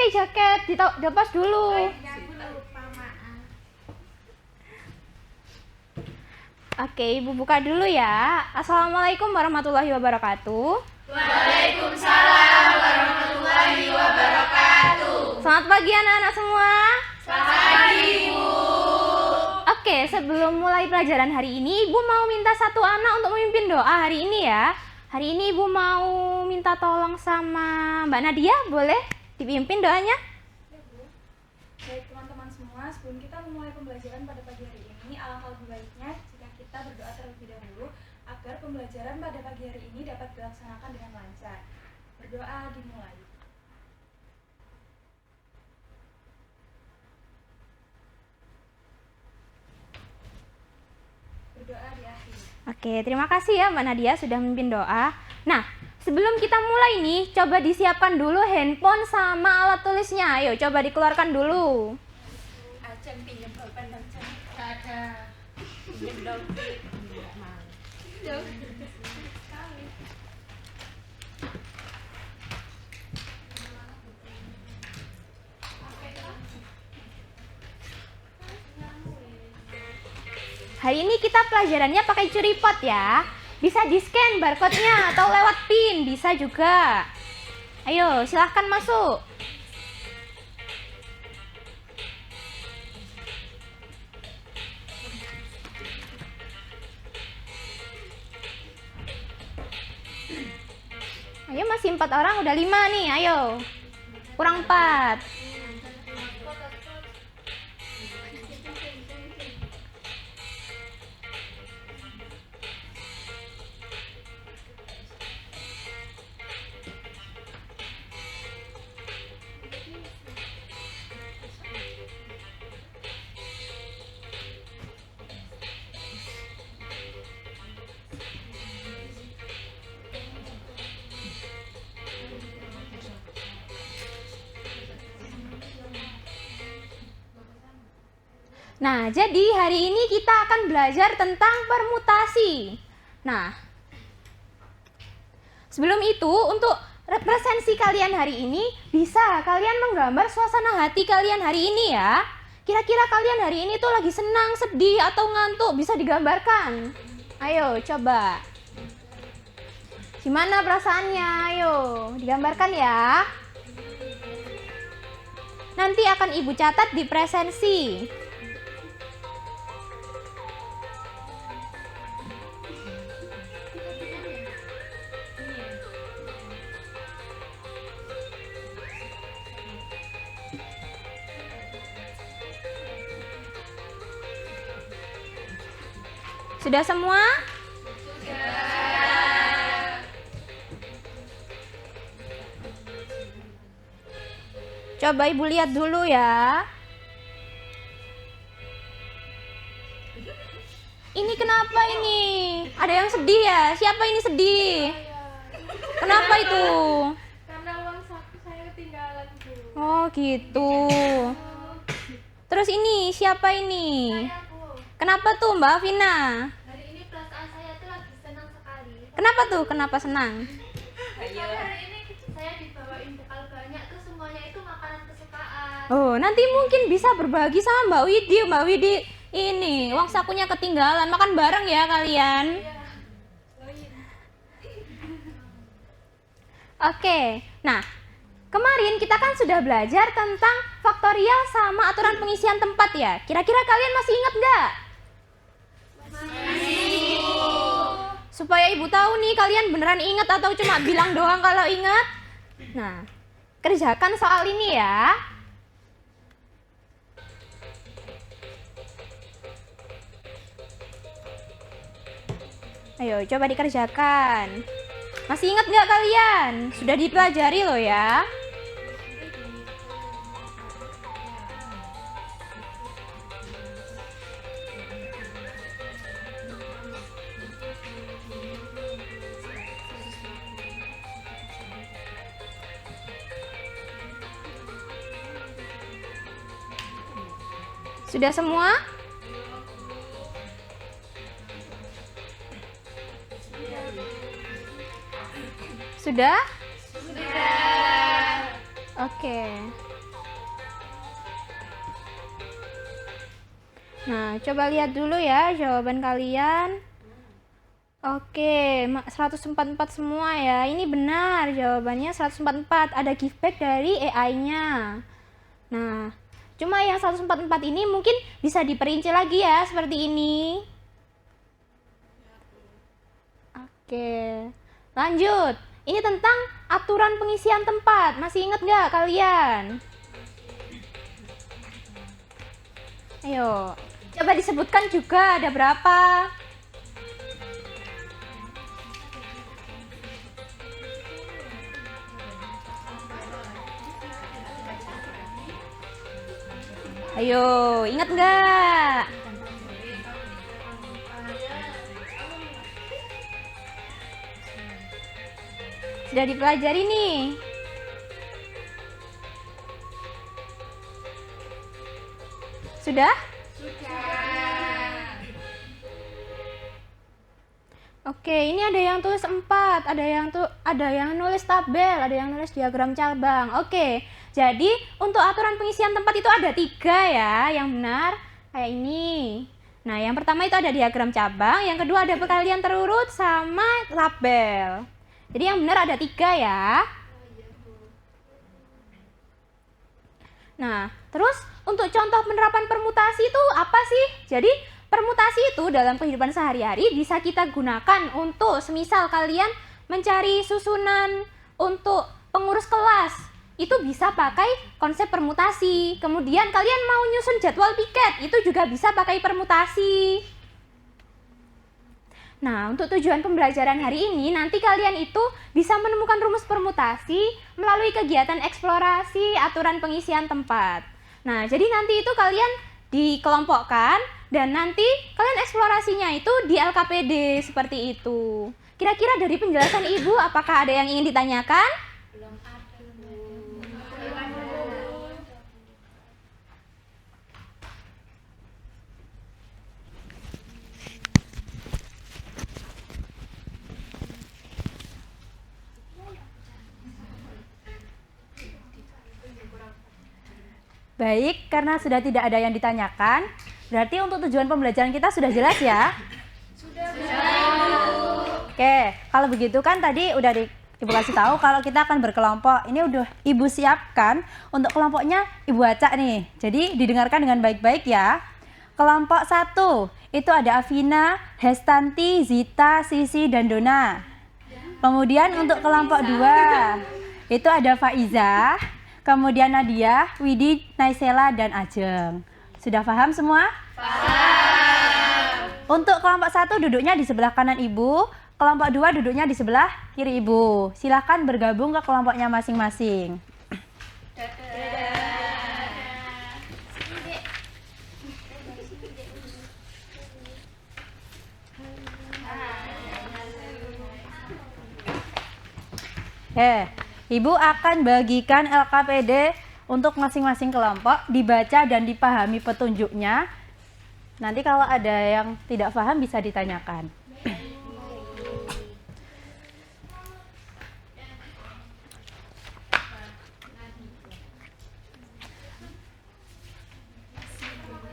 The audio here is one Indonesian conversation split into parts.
pakai jaket, dilepas dulu. Oke, Ibu buka dulu ya. Assalamualaikum warahmatullahi wabarakatuh. Waalaikumsalam warahmatullahi wabarakatuh. Selamat pagi anak-anak semua. Selamat pagi, Ibu. Oke, sebelum mulai pelajaran hari ini, Ibu mau minta satu anak untuk memimpin doa hari ini ya. Hari ini Ibu mau minta tolong sama Mbak Nadia, boleh dipimpin doanya? Ya, Bu. Baik teman-teman semua, sebelum kita memulai pembelajaran pada pagi hari ini, alangkah lebih baiknya jika kita berdoa terlebih dahulu agar pembelajaran pada pagi hari ini dapat dilaksanakan dengan lancar. Berdoa dimulai. Berdoa diakhiri. Oke, terima kasih ya Mbak Nadia sudah memimpin doa. Nah, sebelum kita mulai nih, coba disiapkan dulu handphone sama alat tulisnya. Ayo, coba dikeluarkan dulu. Ajeng pinjam pulpen dan ada. Pinjam dompet. Enggak mau. Hari ini kita pelajarannya pakai curi pot ya. Bisa di-scan barcode-nya atau lewat PIN, bisa juga. Ayo, silahkan masuk. Ayo, masih 4 orang, udah 5 nih, ayo. Kurang 4. Nah, jadi hari ini kita akan belajar tentang permutasi. Nah, sebelum itu, untuk represensi kalian hari ini, bisa kalian menggambar suasana hati kalian hari ini ya. Kira-kira kalian hari ini tuh lagi senang, sedih, atau ngantuk, bisa digambarkan. Ayo, coba. Gimana perasaannya? Ayo, digambarkan ya. Nanti akan Ibu catat di presensi. Sudah semua? Sudah. Coba Ibu lihat dulu ya. Ini kenapa ini? Ada yang sedih ya? Siapa ini sedih? Kenapa itu? Karena uang saku saya ketinggalan, Bu. Oh gitu. Terus ini siapa ini? Saya, Bu. Kenapa tuh Mbak Vina? Hari ini perasaan saya tuh lagi senang sekali. Kenapa tuh? Kenapa senang? Soalnya hari ini saya dibawain bekal banyak, terus semuanya itu makanan kesukaan. Oh, nanti mungkin bisa berbagi sama Mbak Widi. Mbak Widi ini uang sakunya ketinggalan. Makan bareng ya kalian. Iya. Bawain. Oke. Nah, kemarin kita kan sudah belajar tentang faktorial sama aturan pengisian tempat ya. Kira-kira kalian masih ingat nggak? Supaya Ibu tahu nih kalian beneran ingat atau cuma bilang doang kalau ingat. Nah, kerjakan soal ini ya. Ayo, coba dikerjakan. Masih ingat nggak kalian? Sudah dipelajari loh ya. Sudah semua? Sudah? Sudah. Oke. Nah, coba lihat dulu ya jawaban kalian. Oke, 144 semua ya. Ini benar jawabannya 144. Ada giveback dari AI-nya. Nah, cuma yang 144 ini mungkin bisa diperinci lagi ya, seperti ini. Oke, lanjut. Ini tentang aturan pengisian tempat. Masih ingat nggak kalian? Ayo, coba disebutkan juga ada berapa. Ayo, ingat nggak? Sudah dipelajari nih. Sudah? Oke, ini ada yang tulis 4, ada yang nulis tabel, ada yang nulis diagram cabang. Oke, jadi untuk aturan pengisian tempat itu ada 3 ya, yang benar kayak ini. Nah, yang pertama itu ada diagram cabang, yang kedua ada perkalian terurut sama tabel. Jadi yang benar ada 3 ya. Nah, terus untuk contoh penerapan permutasi itu apa sih? Jadi permutasi itu dalam kehidupan sehari-hari bisa kita gunakan untuk semisal kalian mencari susunan untuk pengurus kelas. Itu bisa pakai konsep permutasi. Kemudian kalian mau nyusun jadwal piket, itu juga bisa pakai permutasi. Nah, untuk tujuan pembelajaran hari ini, nanti kalian itu bisa menemukan rumus permutasi melalui kegiatan eksplorasi aturan pengisian tempat. Nah, jadi nanti itu kalian dikelompokkan dan nanti kalian eksplorasinya itu di LKPD seperti itu. Kira-kira dari penjelasan Ibu, apakah ada yang ingin ditanyakan? Belum ada, Bu. Baik, karena sudah tidak ada yang ditanyakan, berarti untuk tujuan pembelajaran kita sudah jelas ya? Sudah. Oke, kalau begitu kan tadi udah Ibu kasih tahu kalau kita akan berkelompok. Ini udah Ibu siapkan untuk kelompoknya Ibu acak nih. Jadi didengarkan dengan baik-baik ya. Kelompok 1 itu ada Afina, Hestanti, Zita, Sisi, dan Dona. Kemudian untuk kelompok 2 itu ada Faiza, kemudian Nadia, Widi, Naisela, dan Ajeng. Sudah paham semua? Paham. Untuk kelompok 1 duduknya di sebelah kanan Ibu, kelompok 2 duduknya di sebelah kiri Ibu. Silakan bergabung ke kelompoknya masing-masing. Ibu akan bagikan LKPD untuk masing-masing kelompok, dibaca dan dipahami petunjuknya. Nanti kalau ada yang tidak paham bisa ditanyakan.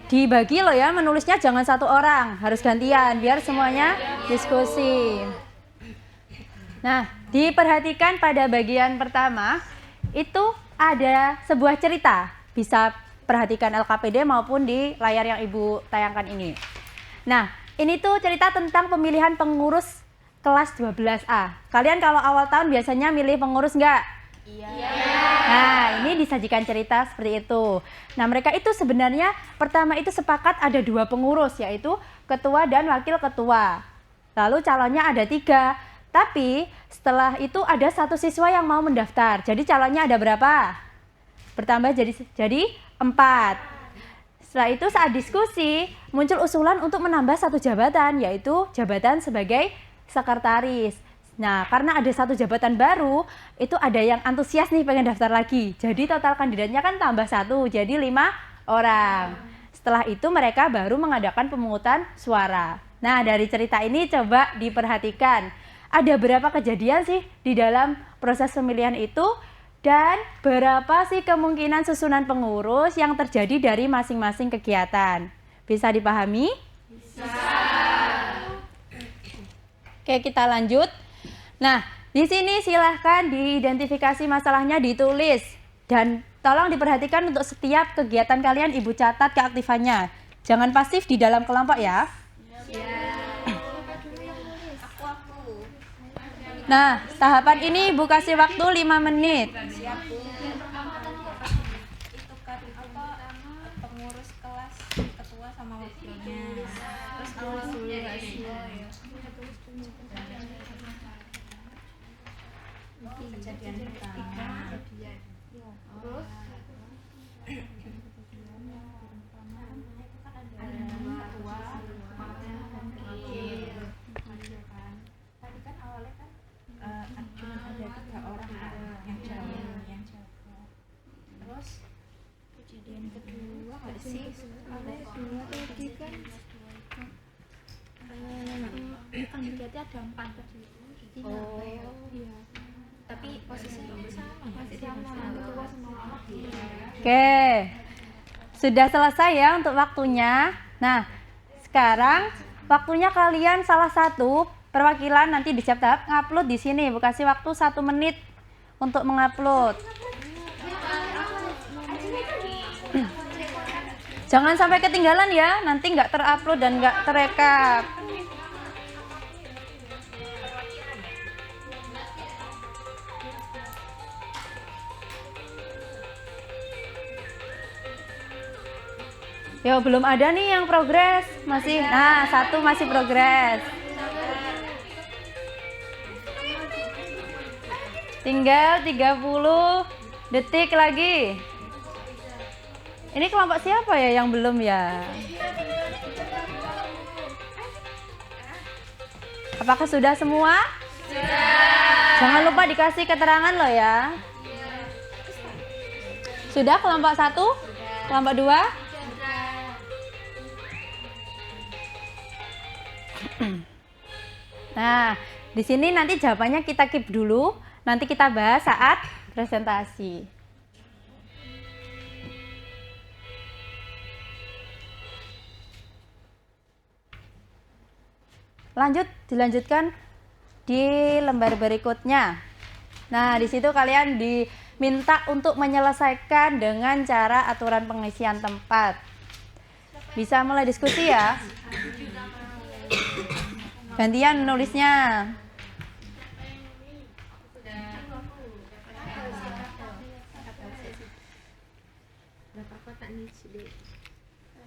Dibagi loh ya, menulisnya jangan satu orang, harus gantian biar semuanya diskusi. Nah, diperhatikan pada bagian pertama itu ada sebuah cerita. Bisa perhatikan LKPD maupun di layar yang Ibu tayangkan ini. Nah, ini tuh cerita tentang pemilihan pengurus kelas 12A. Kalian kalau awal tahun biasanya milih pengurus nggak? Iya. Nah, ini disajikan cerita seperti itu. Nah, mereka itu sebenarnya pertama itu sepakat ada 2 pengurus, yaitu ketua dan wakil ketua. Lalu calonnya ada 3. Tapi setelah itu ada 1 siswa yang mau mendaftar. Jadi calonnya ada berapa? Bertambah jadi 4. Setelah itu saat diskusi muncul usulan untuk menambah 1 jabatan, yaitu jabatan sebagai sekretaris. Nah, karena ada 1 jabatan baru, itu ada yang antusias nih pengen daftar lagi. Jadi total kandidatnya kan tambah 1, jadi 5 orang. Setelah itu mereka baru mengadakan pemungutan suara. Nah, dari cerita ini coba diperhatikan. Ada berapa kejadian sih di dalam proses pemilihan itu? Dan berapa sih kemungkinan susunan pengurus yang terjadi dari masing-masing kegiatan? Bisa dipahami? Oke, kita lanjut. Nah, di sini silahkan diidentifikasi masalahnya, ditulis. Dan tolong diperhatikan untuk setiap kegiatan kalian Ibu catat keaktifannya. Jangan pasif di dalam kelompok ya. Nah, tahapan ini Ibu kasih waktu 5 menit. Pengurus kelas, ketua sama wakilnya. Terus kejadian pertama. Terus kejadian kedua nggak sih? Ada dua tadi kan? Berarti ada 4 tadi. Oh iya. Tapi posisinya sama, masih sama. Ketua sama wakil. Oke. Sudah selesai ya untuk waktunya. Nah, sekarang waktunya kalian salah satu perwakilan nanti di setiap tahap ngupload di sini. Ibu kasih waktu 1 menit untuk mengupload. Jangan sampai ketinggalan ya, nanti nggak terupload dan nggak terekap. Yo, belum ada nih yang progres, masih. Nah, 1 masih progres. Tinggal 30 detik lagi. Ini kelompok siapa ya yang belum ya? Apakah sudah semua? Sudah. Jangan lupa dikasih keterangan loh ya. Sudah kelompok 1? Kelompok 2? Nah, di sini nanti jawabannya kita keep dulu, nanti kita bahas saat presentasi. Dilanjutkan di lembar berikutnya. Nah, di situ kalian diminta untuk menyelesaikan dengan cara aturan pengisian tempat. Bisa mulai diskusi ya. Gantian menulisnya.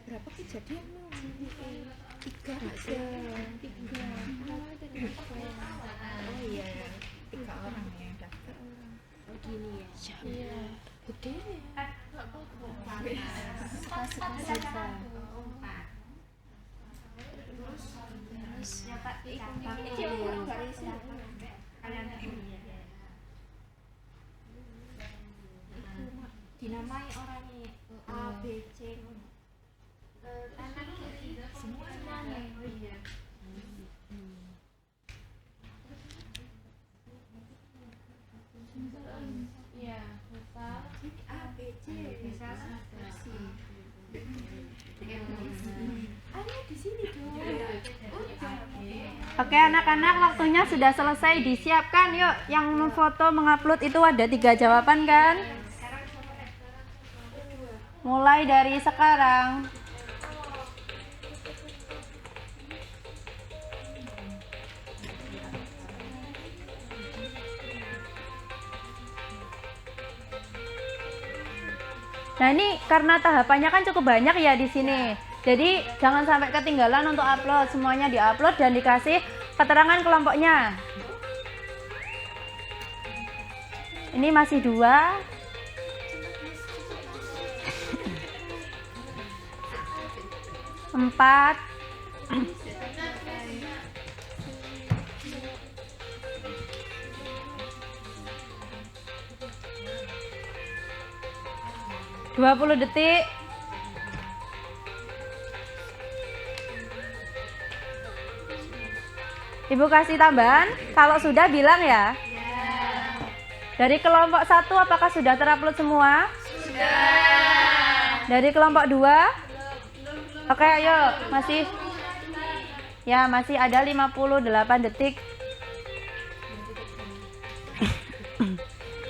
Berapa kejadian lo? 3 nggak sih? 3. Oh iya, 3 orang yang daftar. Oh gini ya? Iya. Gede ya? Nggak apa-apa. Suka-suka. Terus itu kurang garis ya? Dinamai orangnya A, B, C. Kanan kiri semuanya. Oh iya. Iya, besar. A, B, C bisa bersih. Ada di sini dong. Oke anak-anak, waktunya sudah selesai, disiapkan yuk. Yang memfoto mengupload itu ada 3 jawaban kan? Mulai dari sekarang. Nah, ini karena tahapannya kan cukup banyak ya di sini. Jadi jangan sampai ketinggalan untuk upload, semuanya diupload dan dikasih keterangan kelompoknya. Ini masih 2. 4. 20 detik. Ibu kasih tambahan, kalau sudah bilang ya. Dari kelompok 1 apakah sudah terupload semua? Sudah. Dari kelompok 2? Oke, ayo. Masih ada 58 detik.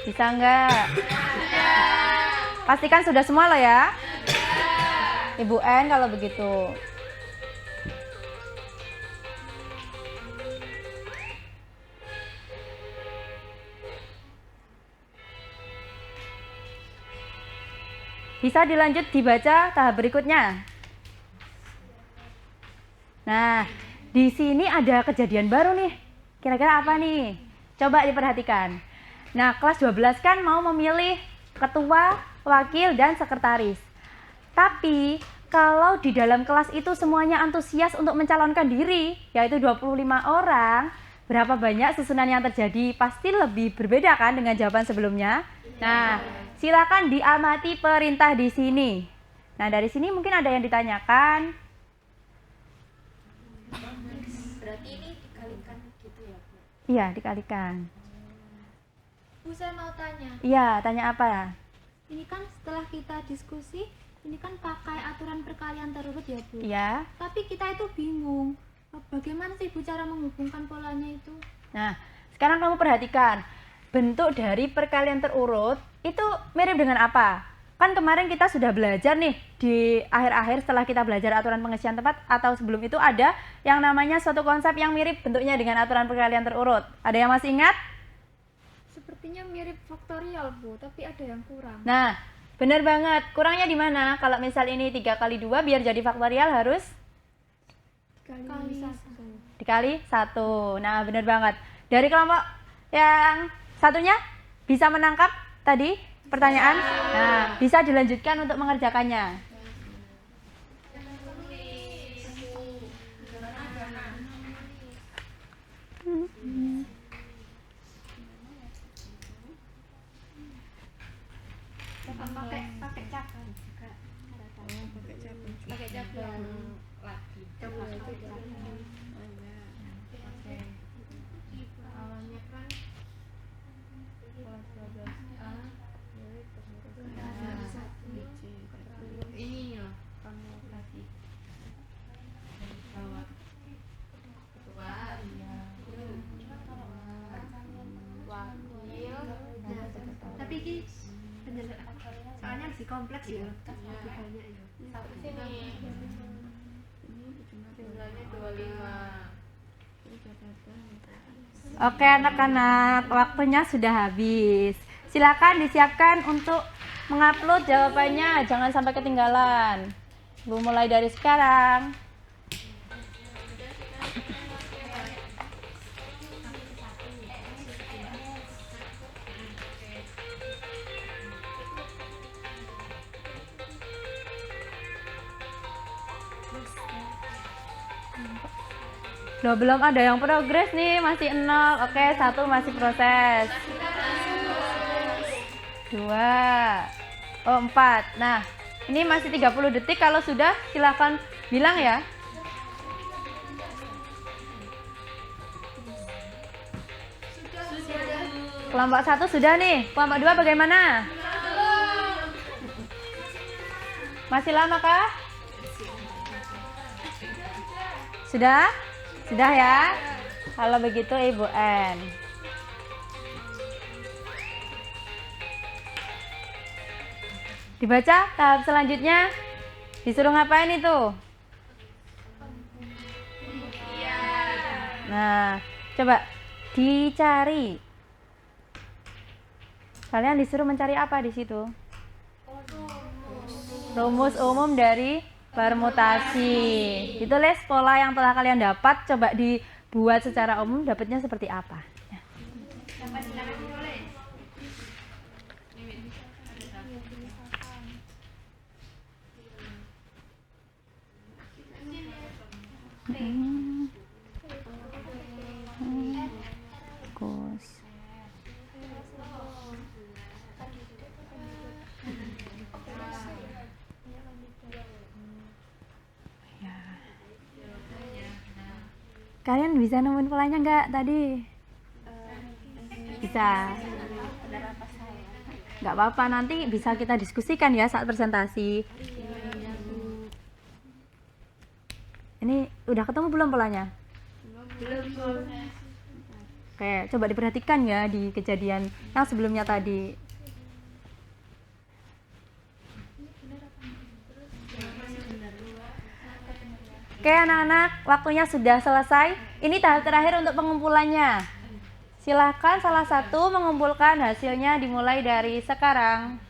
Bisa nggak? Pastikan sudah semua loh ya. Ibu N kalau begitu. Bisa dilanjut dibaca tahap berikutnya. Nah, di sini ada kejadian baru nih. Kira-kira apa nih? Coba diperhatikan. Nah, kelas 12 kan mau memilih ketua, wakil, dan sekretaris. Tapi, kalau di dalam kelas itu semuanya antusias untuk mencalonkan diri, yaitu 25 orang, berapa banyak susunan yang terjadi? Pasti lebih berbeda kan dengan jawaban sebelumnya? Nah, silakan diamati perintah di sini. Nah, dari sini mungkin ada yang ditanyakan. Berarti ini dikalikan gitu ya, Bu? Iya, dikalikan. Bu, saya mau tanya. Iya, tanya apa? Ini kan setelah kita diskusi, ini kan pakai aturan perkalian terurut ya, Bu? Iya. Tapi kita itu bingung. Bagaimana sih, Bu, cara menghubungkan polanya itu? Nah, sekarang kamu perhatikan. Bentuk dari perkalian terurut itu mirip dengan apa? Kan kemarin kita sudah belajar nih di akhir-akhir setelah kita belajar aturan pengisian tempat atau sebelum itu ada yang namanya suatu konsep yang mirip bentuknya dengan aturan perkalian terurut. Ada yang masih ingat? Sepertinya mirip faktorial, Bu, tapi ada yang kurang. Nah, benar banget. Kurangnya di mana? Kalau misal ini 3 kali 2 biar jadi faktorial harus Kali satu. dikali 1. Nah, benar banget. Dari kelompok yang satunya bisa menangkap tadi pertanyaan? Nah, bisa dilanjutkan untuk mengerjakannya. Pakai cabang juga. Pakai cabang lagi. Coba itu cabang. Awalnya kan kelas 12A ini loh kamu kasih bawa ketua wakil Tapi ini penjelasan soalnya lebih kompleks ya. Lebih banyak ya. satu sini jumlahnya 25. Oke anak-anak, waktunya sudah habis. Silakan disiapkan untuk mengupload jawabannya, jangan sampai ketinggalan. Bu mulai dari sekarang. Loh, belum ada yang progres nih, masih 0. Oke, 1 masih proses. 2. Oh, 4. Nah, ini masih 30 detik. Kalau sudah, silahkan bilang ya. Kelompok 1 sudah nih. Kelompok 2 bagaimana? Masih lama kah? Sudah? Sudah ya? Kalau begitu Ibu N. Dibaca tahap selanjutnya. Disuruh ngapain itu? Nah, coba dicari. Kalian disuruh mencari apa di situ? Rumus umum dari permutasi. Ditulis pola yang telah kalian dapat, coba dibuat secara umum dapatnya seperti apa. Bagus. Kalian bisa nemuin polanya nggak tadi? Bisa. Nggak apa-apa, nanti bisa kita diskusikan ya saat presentasi. Ini udah ketemu belum polanya? Belum. Oke, coba diperhatikan ya di kejadian yang sebelumnya tadi. Oke anak-anak, waktunya sudah selesai. Ini tahap terakhir untuk pengumpulannya. Silahkan salah satu mengumpulkan hasilnya dimulai dari sekarang.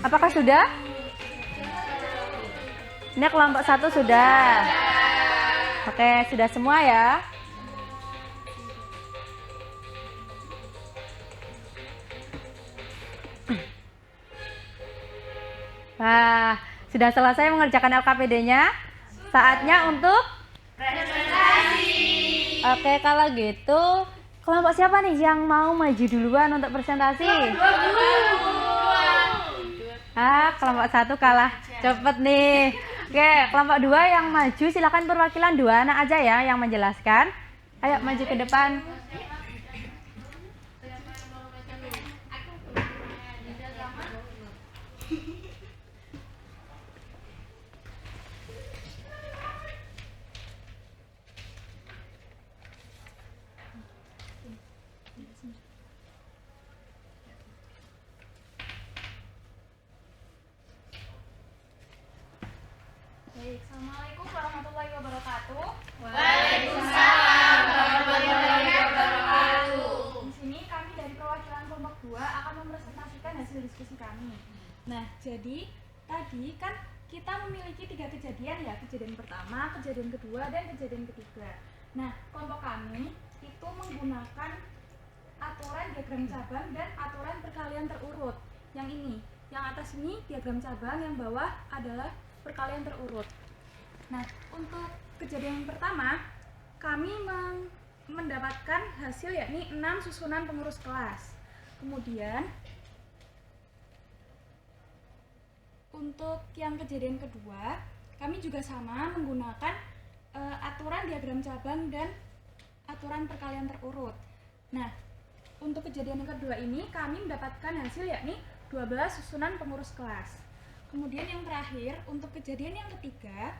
Apakah sudah? Ini kelompok 1 sudah. Oke, sudah semua ya. Wah, sudah selesai mengerjakan LKPD-nya. Saatnya untuk presentasi. Oke, kalau gitu, kelompok siapa nih yang mau maju duluan untuk presentasi? Kelompok 1 kalah cepet nih. Oke, kelompok 2 yang maju silakan perwakilan 2 anak aja ya yang menjelaskan. Ayo maju ke depan. Baik, Assalamualaikum warahmatullahi wabarakatuh. Di sini kami dari perwakilan kelompok 2 akan mempresentasikan hasil diskusi kami. Nah, jadi tadi kan kita memiliki 3 kejadian ya, kejadian pertama, kejadian kedua, dan kejadian ketiga. Nah, kelompok kami itu menggunakan aturan diagram cabang dan aturan perkalian terurut. Yang ini, yang atas ini diagram cabang, yang bawah adalah perkalian terurut. Nah, untuk kejadian yang pertama, kami mendapatkan hasil yakni 6 susunan pengurus kelas. Kemudian untuk yang kejadian kedua, kami juga sama menggunakan aturan diagram cabang dan aturan perkalian terurut. Nah, untuk kejadian yang kedua ini kami mendapatkan hasil yakni 12 susunan pengurus kelas. Kemudian yang terakhir, untuk kejadian yang ketiga,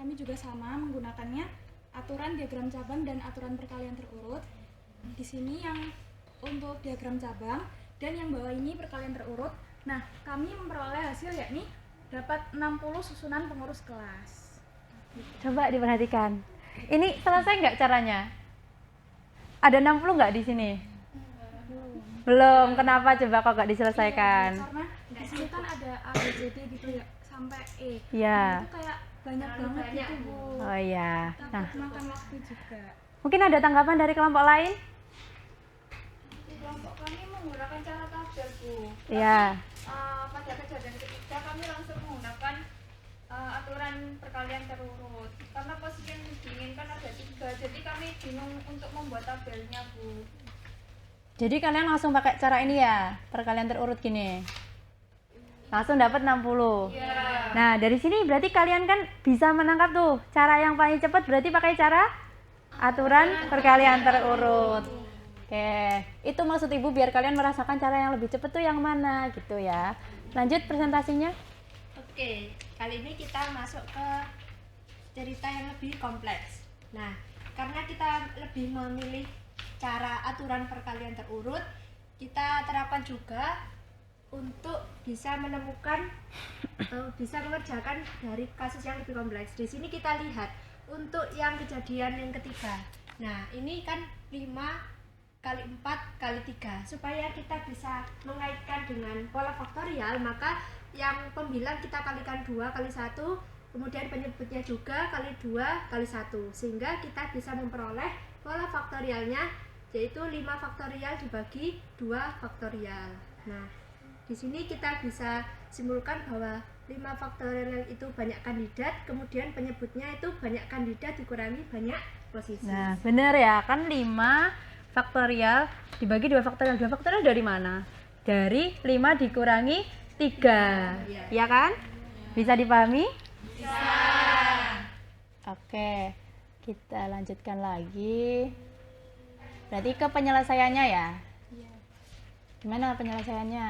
kami juga sama menggunakannya aturan diagram cabang dan aturan perkalian terurut. Di sini yang untuk diagram cabang dan yang bawah ini perkalian terurut. Nah, kami memperoleh hasil yakni dapat 60 susunan pengurus kelas. Coba diperhatikan. Ini selesai nggak caranya? Ada 60 nggak di sini? Belum. Kenapa coba kok nggak diselesaikan? Karena di sini kan ada A, B, C, D gitu ya, sampai E. Iya. Nah, itu kayak banyak banget gitu, Bu. Oh iya. Nah, Takut makan waktu juga. mungkin ada tanggapan dari kelompok lain? Kelompok kami menggunakan cara tabel, Bu. Iya. Pada kejadian ketiga kami langsung menggunakan aturan perkalian terurut. Karena posisi yang diinginkan ada 3, jadi kami bingung untuk membuat tabelnya, Bu. Jadi kalian langsung pakai cara ini ya, perkalian terurut gini. Langsung dapat 60. Iya. Nah, dari sini berarti kalian kan bisa menangkap tuh. Cara yang paling cepat berarti pakai cara aturan perkalian terurut. Oke, itu maksud Ibu biar kalian merasakan cara yang lebih cepat tuh yang mana gitu ya. Lanjut presentasinya. Oke, kali ini kita masuk ke cerita yang lebih kompleks. Nah, karena kita lebih memilih cara aturan perkalian terurut, kita terapkan juga untuk bisa menemukan bisa mengerjakan dari kasus yang lebih kompleks. Di sini kita lihat untuk yang kejadian yang ketiga. Nah, ini kan 5 kali 4 kali 3. Supaya kita bisa mengaitkan dengan pola faktorial, maka yang pembilang kita kalikan 2 kali 1, kemudian penyebutnya juga kali 2 kali 1, sehingga kita bisa memperoleh pola faktorialnya, yaitu 5 faktorial dibagi 2 faktorial. Nah, di sini kita bisa simpulkan bahwa 5 faktorial itu banyak kandidat, kemudian penyebutnya itu banyak kandidat dikurangi banyak posisi. Nah, bener ya, kan 5 faktorial dibagi 2 faktorial. 2 faktorial dari mana? Dari 5 dikurangi 3. Iya kan? Bisa dipahami? Bisa. Oke, kita lanjutkan lagi. Berarti ke penyelesaiannya ya? Gimana penyelesaiannya?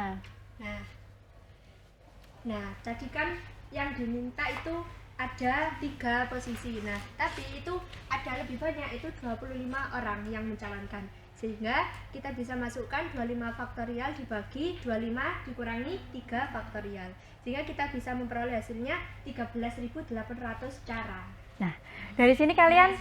Nah, tadi kan yang diminta itu ada 3 posisi. Nah, tapi itu ada lebih banyak, itu 25 orang yang mencalonkan. Sehingga kita bisa masukkan 25 faktorial dibagi 25 dikurangi 3 faktorial. Sehingga kita bisa memperoleh hasilnya 13.800 cara. Nah, dari sini kalian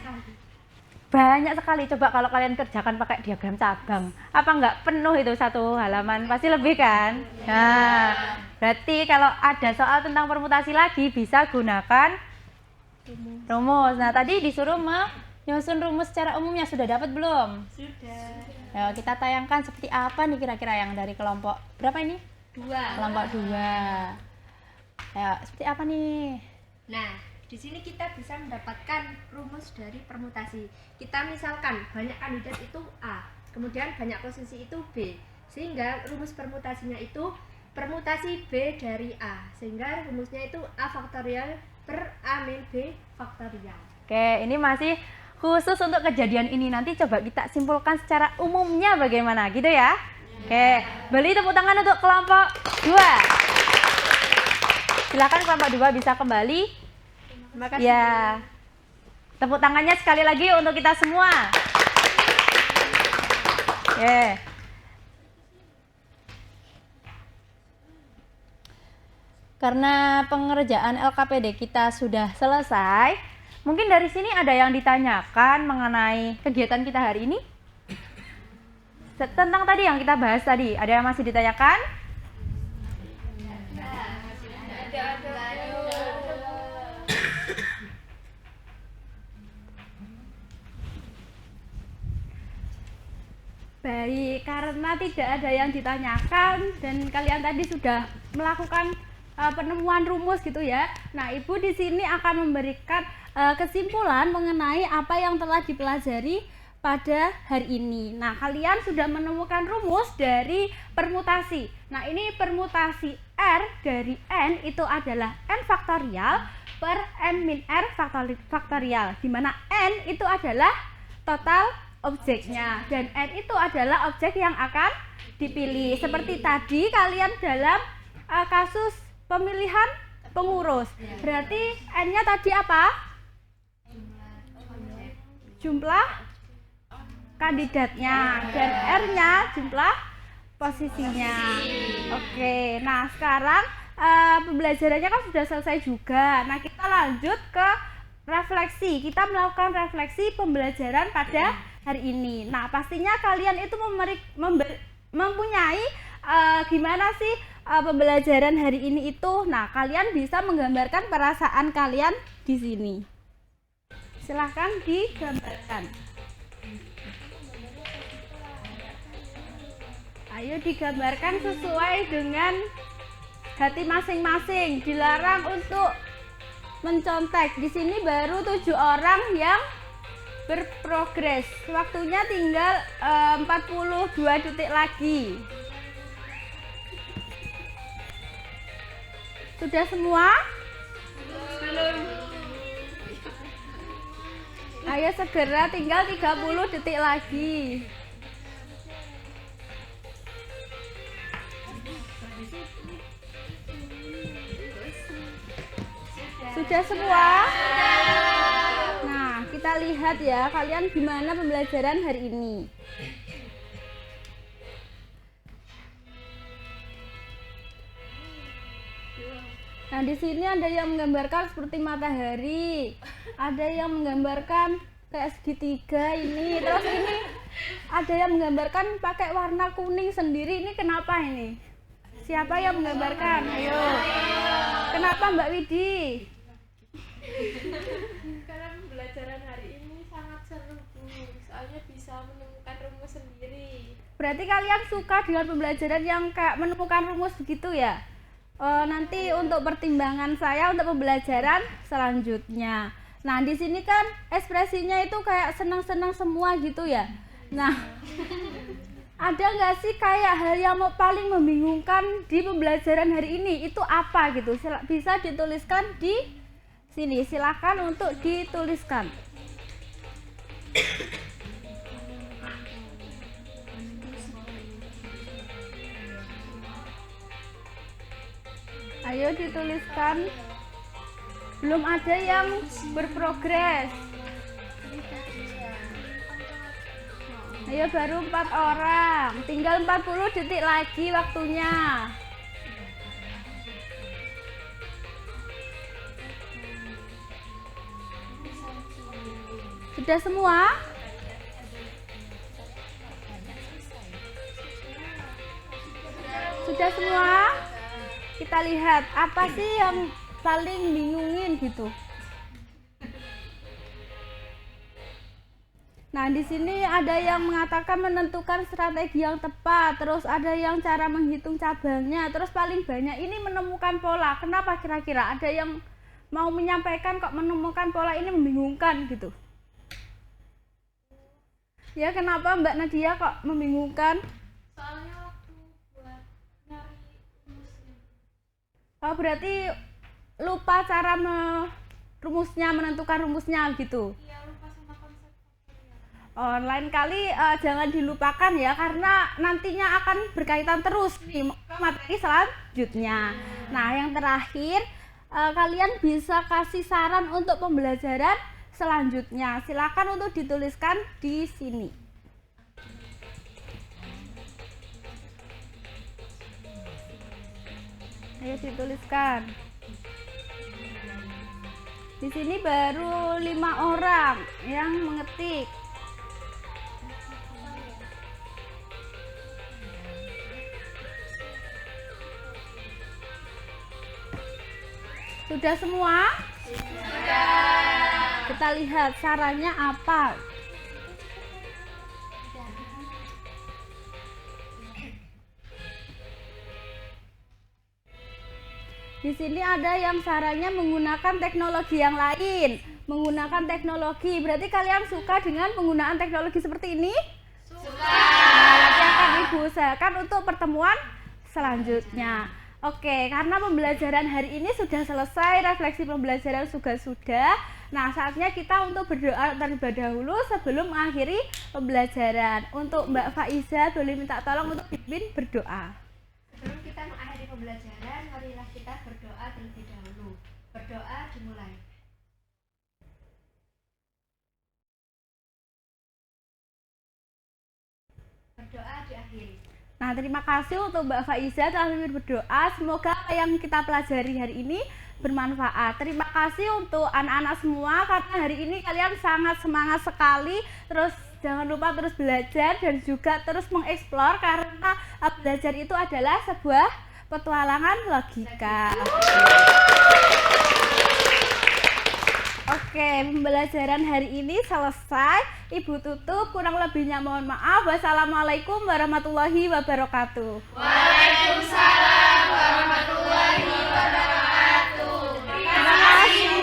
banyak sekali. Coba kalau kalian kerjakan pakai diagram cabang, apa nggak penuh itu satu halaman? Pasti lebih kan? Nah, berarti kalau ada soal tentang permutasi lagi bisa gunakan rumus. Nah, tadi disuruh menyusun rumus secara umumnya. Sudah dapat belum? Sudah. Ya, kita tayangkan seperti apa nih kira-kira yang dari kelompok berapa ini? 2. Kelompok 2. Ya, seperti apa nih? Nah, di sini kita bisa mendapatkan rumus dari permutasi. Kita misalkan banyak kandidat itu A, kemudian banyak posisi itu B. Sehingga rumus permutasinya itu permutasi B dari A. Sehingga rumusnya itu A faktorial per A min B faktorial. Oke, ini masih khusus untuk kejadian ini. Nanti coba kita simpulkan secara umumnya bagaimana, gitu ya. Oke, beri tepuk tangan untuk kelompok 2. Silakan kelompok 2 bisa kembali. Terima kasih. Ya, tepuk tangannya sekali lagi untuk kita semua. Karena pengerjaan LKPD kita sudah selesai, mungkin dari sini ada yang ditanyakan mengenai kegiatan kita hari ini? Tentang tadi yang kita bahas tadi, ada yang masih ditanyakan? Baik, karena tidak ada yang ditanyakan dan kalian tadi sudah melakukan penemuan rumus gitu ya. Nah, Ibu di sini akan memberikan kesimpulan mengenai apa yang telah dipelajari pada hari ini. Nah, kalian sudah menemukan rumus dari permutasi. Nah, ini permutasi R dari N itu adalah N faktorial per N min R faktorial, di mana N itu adalah total objeknya dan N itu adalah objek yang akan dipilih. Seperti tadi kalian dalam kasus pemilihan pengurus, berarti N-nya tadi apa? Jumlah kandidatnya dan R-nya jumlah posisinya. Oke, nah sekarang pembelajarannya kan sudah selesai juga. Nah, kita lanjut ke refleksi. Kita melakukan refleksi pembelajaran pada hari ini. Nah, pastinya kalian itu mempunyai gimana sih pembelajaran hari ini itu. Nah, kalian bisa menggambarkan perasaan kalian di sini. Silahkan digambarkan. Ayo digambarkan sesuai dengan hati masing-masing. Dilarang untuk mencontek. Di sini baru 7 orang yang berprogres. Waktunya tinggal 42 detik lagi. Sudah semua? Belum. Ayo segera, tinggal 30 detik lagi. Sudah semua? Nah, kita lihat ya, kalian gimana pembelajaran hari ini. Nah, di sini ada yang menggambarkan seperti matahari, ada yang menggambarkan kayak segitiga ini, terus ini ada yang menggambarkan pakai warna kuning sendiri. Ini kenapa ini? Siapa yang menggambarkan? Ayo. Kenapa Mbak Widi? Karena pembelajaran hari ini sangat seru, Bu. Soalnya bisa menemukan rumus sendiri. Berarti kalian suka dengan pembelajaran yang kayak menemukan rumus begitu ya? Nanti untuk pertimbangan saya untuk pembelajaran selanjutnya. Nah, di sini kan ekspresinya itu kayak senang-senang semua gitu ya. Nah, ada nggak sih kayak hal yang paling membingungkan di pembelajaran hari ini? Itu apa gitu? Bisa dituliskan di sini. Silakan untuk dituliskan. Ayo dituliskan. Belum ada yang berprogres. Ayo baru 4 orang. Tinggal 40 detik lagi waktunya. Sudah semua? Sudah semua? Kita lihat apa sih yang paling bingungin gitu. Nah, di sini ada yang mengatakan menentukan strategi yang tepat, terus ada yang cara menghitung cabangnya, terus paling banyak ini menemukan pola. Kenapa kira-kira? Ada yang mau menyampaikan kok menemukan pola ini membingungkan gitu. Ya, kenapa Mbak Nadia kok membingungkan? Soalnya waktu buat nyari rumusnya. Oh, berarti lupa cara rumusnya, menentukan rumusnya gitu. Iya, lupa sama konsep faktorial. Lain kali jangan dilupakan ya, karena nantinya akan berkaitan terus nih ke materi selanjutnya. Nah, yang terakhir kalian bisa kasih saran untuk pembelajaran selanjutnya. Silakan untuk dituliskan di sini. Ayo dituliskan. Di sini baru 5 orang yang mengetik. Sudah semua? Sudah. Kita lihat caranya apa. Di sini ada yang caranya menggunakan teknologi yang lain. Menggunakan teknologi, berarti kalian suka dengan penggunaan teknologi seperti ini? Suka. Nanti akan Ibu usahakan untuk pertemuan selanjutnya. Oke, karena pembelajaran hari ini sudah selesai, refleksi pembelajaran juga sudah. Nah, saatnya kita untuk berdoa terlebih dahulu sebelum mengakhiri pembelajaran. Untuk Mbak Faiza, boleh minta tolong untuk pimpin berdoa. Sebelum kita mengakhiri pembelajaran, marilah kita berdoa terlebih dahulu. Berdoa dimulai. Berdoa diakhiri. Nah, terima kasih untuk Mbak Faiza telah pimpin berdoa. Semoga apa yang kita pelajari hari ini bermanfaat. Terima kasih untuk anak-anak semua karena hari ini kalian sangat semangat sekali. Terus jangan lupa terus belajar dan juga terus mengeksplor karena belajar itu adalah sebuah petualangan logika. Oke, pembelajaran hari ini selesai. Ibu tutup, kurang lebihnya mohon maaf. Wassalamualaikum warahmatullahi wabarakatuh. Waalaikumsalam warahmatullahi wabarakatuh. Terima kasih.